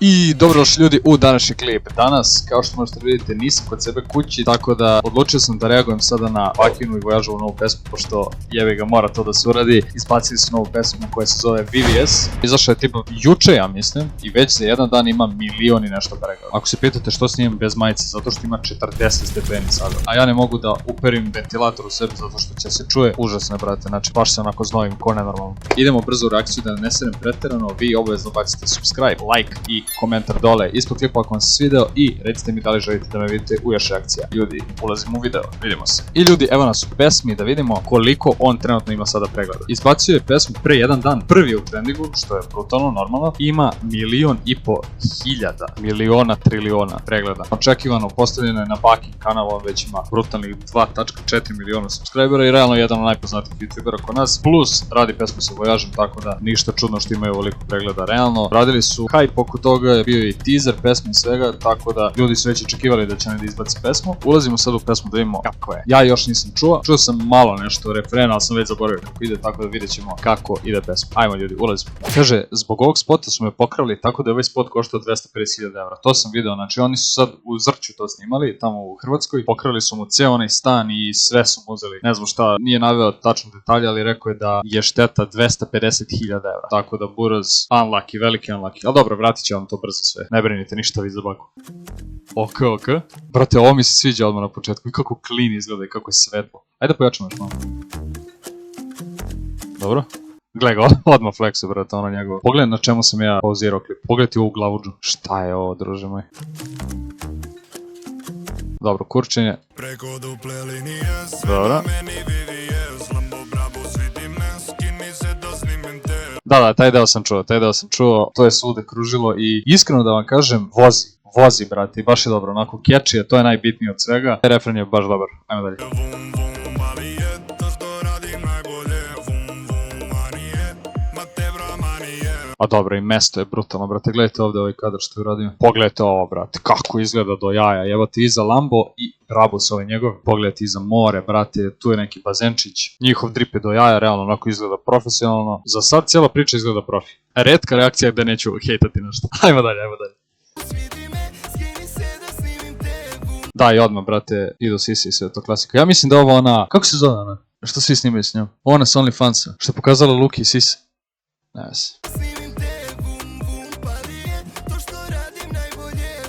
I dobrodošli ljudi u današnji klip. Danas, kao što možete vidjeti, nisam kod sebe kući, tako da odlučio sam da reagujem sada na Bakinu i Vojažovu novu pesmu, pošto jebi ga mora to da se uradi. Izbacili su novu pesmu koja se zove VVS. Izašla je tipa juče, ja mislim, i već za jedan dan ima milion i nešto pregleda. Ako se pitate što snimam bez majice, zato što ima 40 stepeni sada. A ja ne mogu da uperim ventilator u sebi zato što će se čuje užasno, brate. Znači, baš se onako znojim ko nenormalno. Idemo brzo u reakciju da ne serem preterano. Vi obavezno bacite subscribe, like i komentar dole ispod klipa ako vam se svideo i recite mi da li želite da me vidite u još reakcija. Ljudi, ulazimo u video, vidimo se. I ljudi, evo nas u pesmi da vidimo koliko on trenutno ima sada pregleda. Izbacio je pesmu pre jedan dan, prvi u trendingu, što je brutalno normalno. Ima 1.500.000, miliona, triliona pregleda. Očekivano postavljeno je na Bakin kanal, on već ima brutalnih 2.4 miliona subscribera i realno jedan od najpoznatijih youtubera kod nas. Plus, radi pesmu sa Vojažem, tako da ništa čudno što imaju ovoliko pregleda. Realno, radili su hype oko toga, je bio i teaser pesme i svega, tako da ljudi su već očekivali da će ne da izbaci pesmu. Ulazimo sad u pesmu da vidimo kako je. Ja još nisam čuo sam malo nešto refrena, ali sam već zaboravio kako ide, tako da vidjet ćemo kako ide pesma. Ajmo ljudi, ulazimo. Kaže, zbog ovog spota su me pokrali, tako da je ovaj spot koštao 250.000 evra. To sam video, znači oni su sad u Zrću to snimali, tamo u Hrvatskoj. Pokrali su mu ceo onaj stan i sve su mu uzeli. Ne znam šta, nije naveo tačno detalje, ali rekao je da je šteta 250.000 evra. Tako da Buraz, unlucky, veliki unlucky. Ali dobro, vratit će vam to brzo sve. Ne brinite ništa vi za Baku. Ok. Brate, ovo mi se sviđa odmah na početku. I kako clean izgleda i kako je svetlo. Ajde pojačamo još malo. Dobro. Gle ga, odmah flexu, brate, ono njegovo. Pogledaj na čemu sam ja pauzirao klip. Pogledaj ti ovu glavuđu. Šta je ovo, druže moj? Dobro, kurčenje. Dobro. Da, taj deo sam čuo, to je svude kružilo i iskreno da vam kažem, vozi brate, i baš je dobro, onako catchy je, to je najbitnije od svega, refren je baš dobar, ajmo dalje. A dobro, i mesto je brutalno, brate, gledajte ovdje ovaj kadar što je uradio. Pogledajte ovo, brate, kako izgleda do jaja, evo ti iza Lambo i Brabus ovaj njegov. Pogledajte iza more, brate, tu je neki bazenčić. Njihov drip je do jaja, realno onako izgleda profesionalno. Za sad cijela priča izgleda profi. Retka reakcija gde neću hejtati nešto. Ajmo dalje. Da, i odmah, brate, idu sisi i sve to klasika. Ja mislim da ovo ona, kako se zove ona? Što svi snimaju s njom? Ona s OnlyFansa, što je pokazala Luki i sisi. Yes.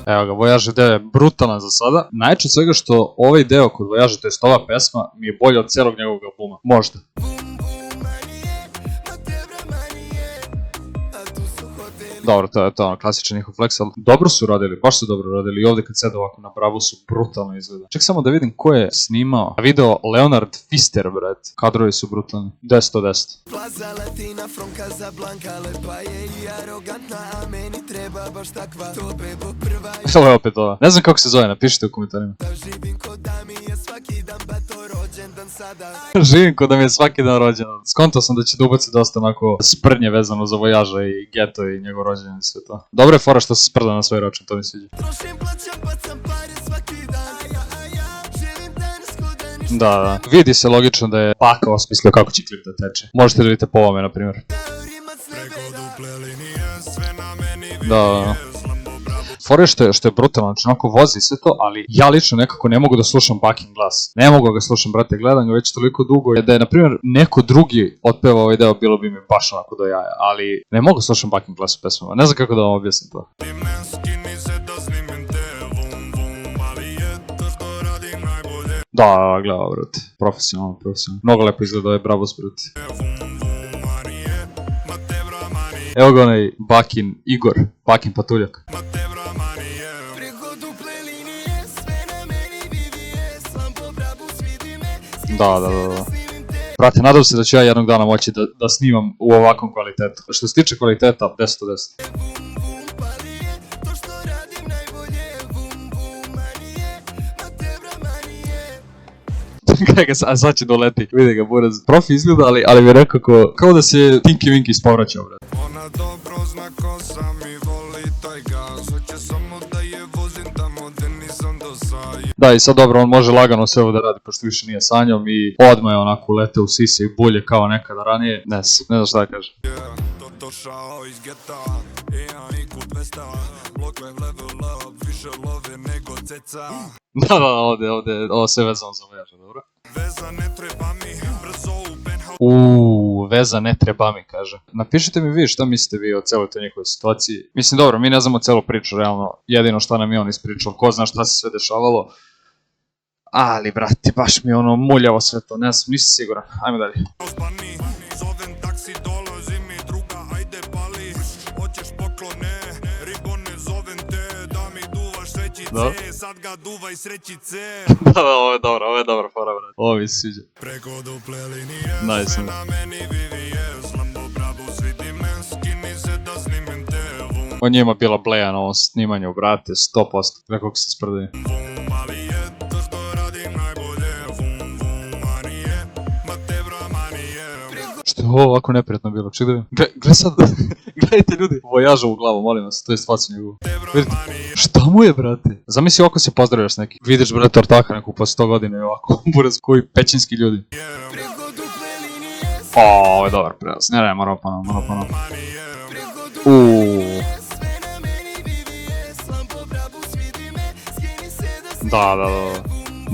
Evo ga, Vojaže deo je brutalan za sada. Najče od svega što ovaj deo kod Vojaže, to jest ova pesma, mi je bolje od celog njegovog albuma. Možda. Dobro, to je ono klasičan njihov flex, ali dobro su radili, baš su dobro radili i ovdje kad sede ovako na Bravu su brutalno izgleda. Ček samo da vidim ko je snimao. Video Leonard Pfister, bret. Kadrovi su brutalni. 10 od 10. Ovo je opet ova. Ne znam kako se zove, napišite u komentarima. Živim ko da mi je svaki dan rođendan. Skontao sam da će da ubaci dosta onako sprnje vezano za Vojaža i Geto i njegov rođendan i sve to. Dobro je fora što se sprda na svoj račun, to mi sviđa. Da. Vidi se logično da je Baka osmislio kako će klip da teče. Možete da vidite po ovome, na primjer. Da. Fora je što je brutalno, znači onako vozi sve to, ali ja lično nekako ne mogu da slušam Bakin glas. Ne mogu ga slušam, brate, gledam ga već toliko dugo. Da je, na primjer, neko drugi otpevao ovaj deo, bilo bi mi baš onako do jaja, ali ne mogu slušam Bakin glas u pesmama. Ne znam kako da vam objasnim to. Da, gleda, brate, profesionalno. Mnogo lepo izgleda ovaj Brabus, brate. Evo ga onaj Bakin Igor, Bakin Patuljak. Da. Brate, nadam se da ću ja jednog dana moći da snimam u ovakvom kvalitetu. Što se tiče kvaliteta, 10 od 10. A sad će doleti, vidi ga Buraz. Profi izgleda, ali mi je rekao kao da se Tinky Winky ispovraćao, brate. Ona dobro zna ko sam i voli taj gaz. Hoće samo da je vozim tamo gde nisam do sad. Da, i sad dobro, on može lagano sve ovo da radi, pošto više nije sanjom i odmah je onako lete u sise i bulje kao nekada ranije. Ne znam šta da kažem. Došao iz geta, i ja i kut vesta. Da, ovdje, ovo sve vezano za vojaža, dobro? Veza ne treba mi, kaže. Napišite mi vi šta mislite vi o celoj toj njihovoj situaciji. Mislim, dobro, mi ne znamo celu priču, realno. Jedino šta nam je on ispričao, ko zna šta se sve dešavalo. Ali, brate, baš mi je ono muljavo sve to, ne znam, nisam siguran. Ajmo dalje. Da? Da, ovo je dobro, fora, brate. Ovo mi se sviđa. Nice. O njima bila bleja na ovom snimanju, brate, 100%. Gledaj koliko se sprdaju. Što je ovo ovako neprijatno bilo, ček da vidim. Gle sad, gledajte ljudi, vojaža u glavu, molim vas, to je facu njegovu. Vidite, šta mu je, brate? Zamisli ovako se pozdravljaš s nekim. Vidiš, brate, ortaka neku posle 100 godina i ovako, buraz koji pećinski ljudi. Ovo je dobar prelaz, ne, moramo ponovno. Da.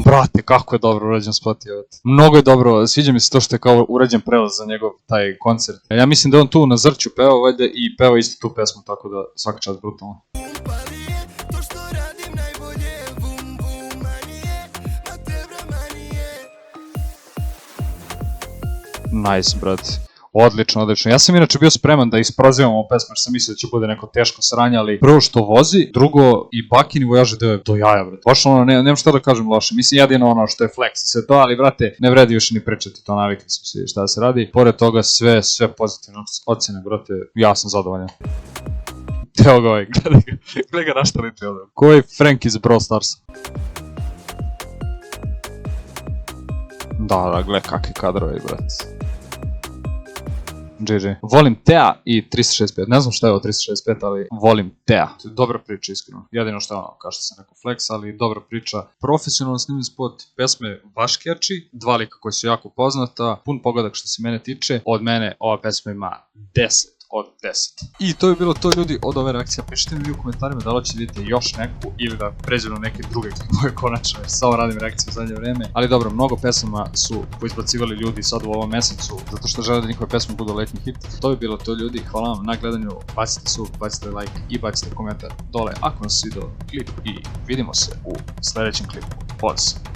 Brate, kako je dobro urađen spot je. Mnogo je dobro, sviđa mi se to što je kao urađen prelaz za njegov taj koncert. Ja mislim da on tu na Zrću pevao valjda i pevao isto tu pesmu, tako da svaka čast brutalno. Nice, brate. Odlično. Ja sam inače bio spreman da isprozivam ovu pesmu, jer sam mislio da će bude neko teško sranje, ali prvo što vozi, drugo i Bakini vojaže do jaja, brate. Baš ono, nemam šta da kažem loše. Mislim, jedino ono što je flex i sve to, ali brate, ne vredi još ni pričati to, navikli smo svi šta da se radi. Pored toga sve pozitivne ocjene, brate, ja sam zadovoljan. Evo ga ovaj, gledaj ga našta liči ovdje. Ko je Frank iz Brawl Starsa? Da, gledaj kakvi kadrovi, brate. GG. Volim Tea i 365, ne znam šta je ovo 365, ali volim Tea. Dobra priča, iskreno. Jedino što je ono, kao što sam rekao, flex, ali dobra priča. Profesionalno snimljen spot, pesme Vaškjači, dva lika koji su jako poznata, pun pogodak što se mene tiče, od mene ova pesma ima 10 od 10. I to je bilo to, ljudi, od ove reakcije. Pišite mi u komentarima da li ćete vidjeti još neku ili da pređem na neke druge klipove konačno, jer samo radim reakcije u zadnje vreme. Ali dobro, mnogo pesama su poizbacivali ljudi sad u ovom mesecu, zato što žele da njihove pesme budu letnji hit. To je bilo to, ljudi, hvala vam na gledanju, bacite sub, bacite like i bacite komentar dole ako vam se svidio klip i vidimo se u sljedećem klipu. Pozdrav!